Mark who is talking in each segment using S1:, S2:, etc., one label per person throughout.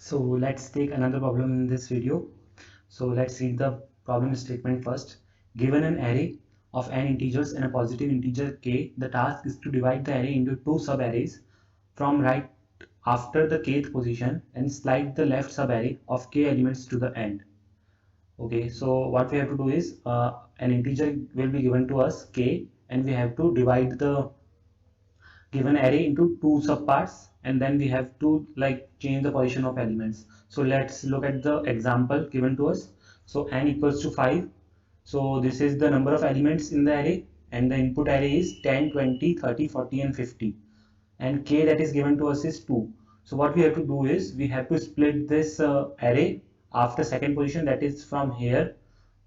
S1: So let's take another problem in this video. So let's read the problem statement first. Given an array of n integers and a positive integer k, the task is to divide the array into two sub-arrays from right after the kth position and slide the left sub-array of k elements to the end. Okay, so what we have to do is an integer will be given to us k, and we have to divide the given array into two subparts, and then we have to like change the position of elements. So let's look at the example given to us. So n equals to 5. So this is the number of elements in the array, and the input array is 10, 20, 30, 40 and 50, and k that is given to us is 2. So what we have to do is we have to split this array after second position, that is from here.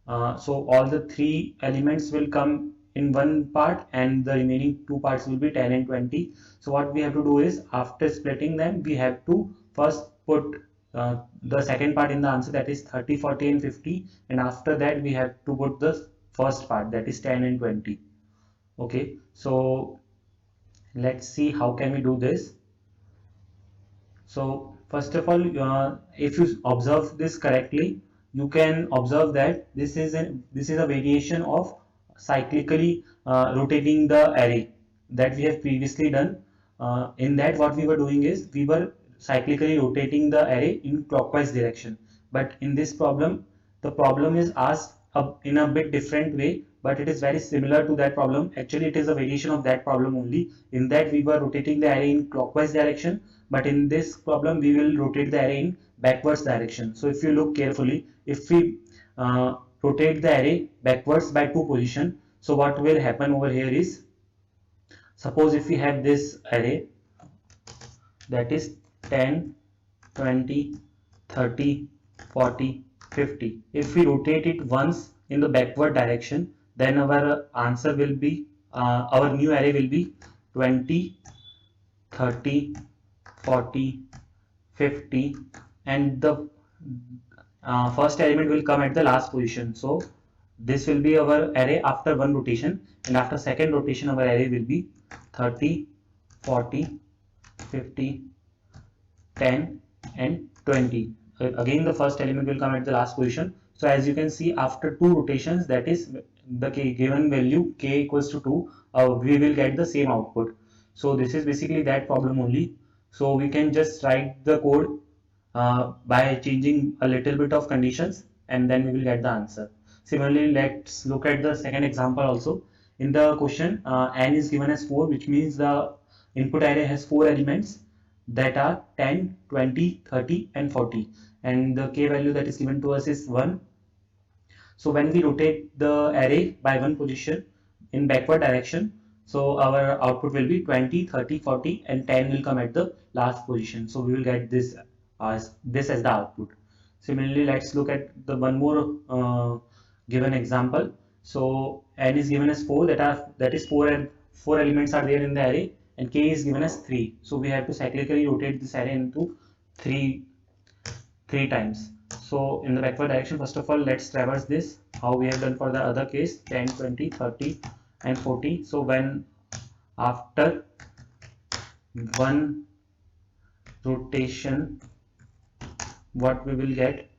S1: So all the three elements will come in one part and the remaining two parts will be 10 and 20. So what we have to do is after splitting them, we have to first put the second part in the answer, that is 30, 40 and 50, and after that we have to put the first part, that is 10 and 20. Okay, so let's see how can we do this. So first of all, if you observe this correctly, you can observe that this is a variation of cyclically rotating the array that we have previously done. In that, what we were doing is we were cyclically rotating the array in clockwise direction. But in this problem, the problem is asked in a bit different way, but it is very similar to that problem. Actually, it is a variation of that problem only. In that, we were rotating the array in clockwise direction, but in this problem we will rotate the array in backwards direction. So if you look carefully, if we rotate the array backwards by 2 position, so what will happen over here is, suppose if we have this array that is 10, 20, 30, 40, 50. If we rotate it once in the backward direction, then our answer will be, our new array will be 20, 30, 40, 50, and the first element will come at the last position. So this will be our array after one rotation, and after second rotation our array will be 30, 40, 50, 10 and 20. Again the first element will come at the last position. So as you can see, after two rotations, that is the given value k equals to 2, we will get the same output. So this is basically that problem only. So we can just write the code by changing a little bit of conditions, and then we will get the answer. Similarly, let's look at the second example also. In the question, n is given as 4, which means the input array has 4 elements that are 10, 20, 30 and 40, and the k value that is given to us is 1. So when we rotate the array by one position in backward direction, so our output will be 20, 30, 40 and 10 will come at the last position. So we will get this as the output. Similarly, let's look at the one more given example. So n is given as 4, that is 4 and 4 elements are there in the array, and k is given as 3. So we have to cyclically rotate this array into 3 times. So in the backward direction, first of all, let's traverse this how we have done for the other case, 10, 20, 30 and 40. So when after one rotation, what we will get,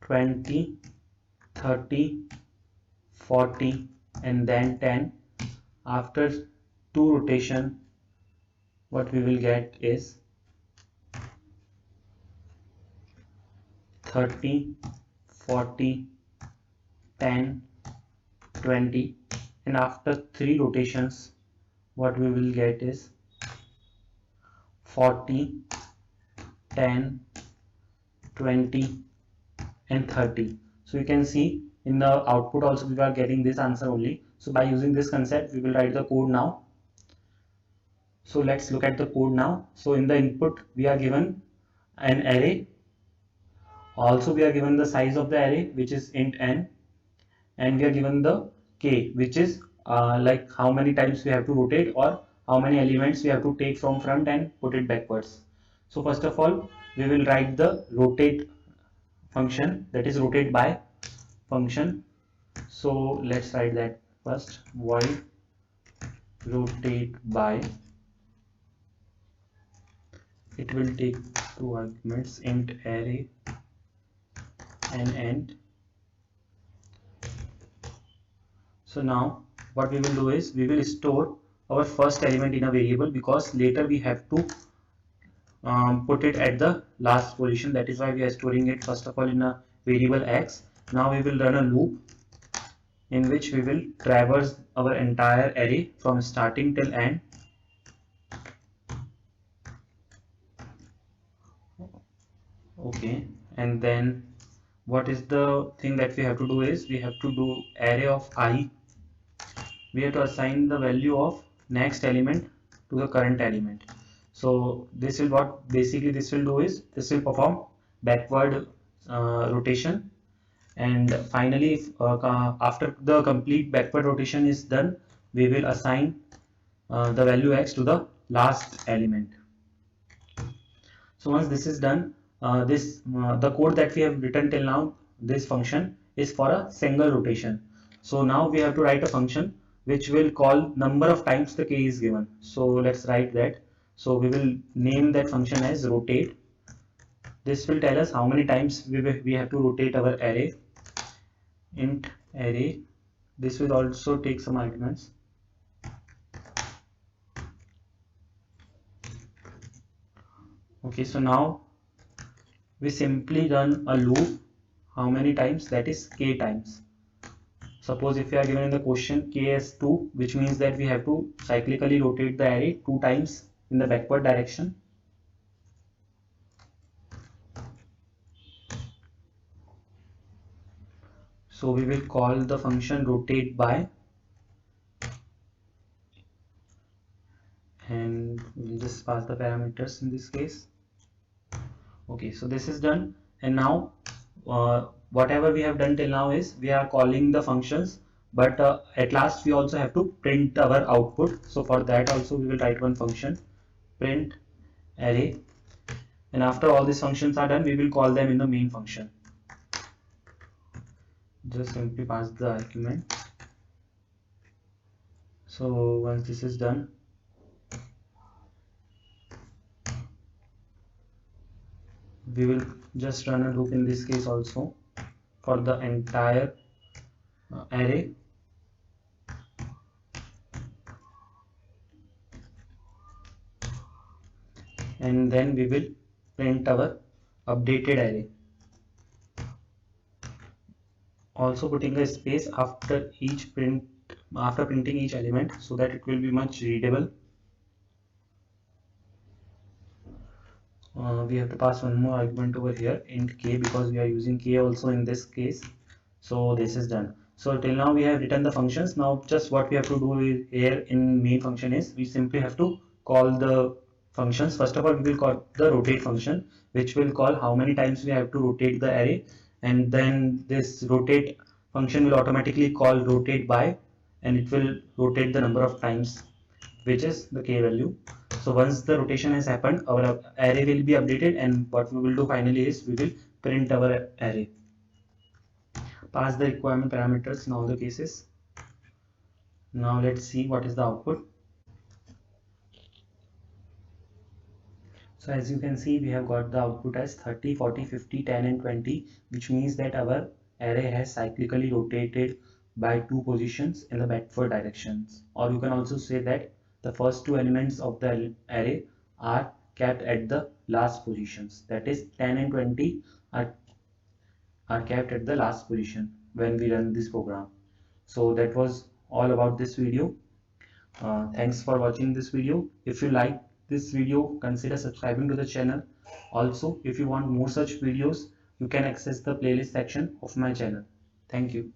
S1: 20, 30, 40 and then 10. After two rotation, what we will get is 30, 40, 10, 20, and after 3 rotations, what we will get is 40, 10, 20 and 30. So you can see in the output also we are getting this answer only. So by using this concept, we will write the code now. So let's look at the code now. So in the input we are given an array. Also we are given the size of the array, which is int n, and we are given the k, which is like how many times we have to rotate or how many elements we have to take from front and put it backwards. So first of all, we will write the rotate function, that is rotate by function. So let's write that first, void rotate by, it will take two arguments, int array and end. So now what we will do is we will store our first element in a variable, because later we have to put it at the last position. That is why we are storing it first of all in a variable x. Now we will run a loop in which we will traverse our entire array from starting till end. Okay, and then what is the thing that we have to do is we have to do array of I. We have to assign the value of next element to the current element. So this will, what basically this will do is this will perform backward rotation, and finally after the complete backward rotation is done, we will assign the value x to the last element. So once this is done, the code that we have written till now, this function is for a single rotation. So now we have to write a function which will call number of times the k is given. So let's write that. So we will name that function as rotate. This will tell us how many times we have to rotate our array. Int array. This will also take some arguments. Okay, so now we simply run a loop. How many times? That is k times. Suppose if we are given in the question k as 2, which means that we have to cyclically rotate the array 2 times in the backward direction. So we will call the function rotate by, and we'll just pass the parameters in this case. Okay, so this is done, and now whatever we have done till now is we are calling the functions, but at last we also have to print our output. So for that also we will write one function, print array, and after all these functions are done, we will call them in the main function. Just simply pass the argument. So once this is done, we will just run a loop in this case also for the entire array. And then we will print our updated array, also putting a space after each print, after printing each element, so that it will be much readable. We have to pass one more argument over here, int k, because we are using k also in this case. So this is done. So till now we have written the functions. Now just what we have to do here in main function is we simply have to call the functions. First of all, we will call the rotate function, which will call how many times we have to rotate the array, and then this rotate function will automatically call rotate by, and it will rotate the number of times, which is the k value. So once the rotation has happened, our array will be updated, and what we will do finally is we will print our array. Pass the requirement parameters in all the cases. Now let's see what is the output. So as you can see, we have got the output as 30, 40, 50, 10 and 20, which means that our array has cyclically rotated by 2 positions in the backward directions. Or you can also say that the first 2 elements of the array are kept at the last positions. That is 10 and 20 are kept at the last position when we run this program. So that was all about this video. Thanks for watching this video. If you like this video, consider subscribing to the channel. Also, if you want more such videos, you can access the playlist section of my channel. Thank you.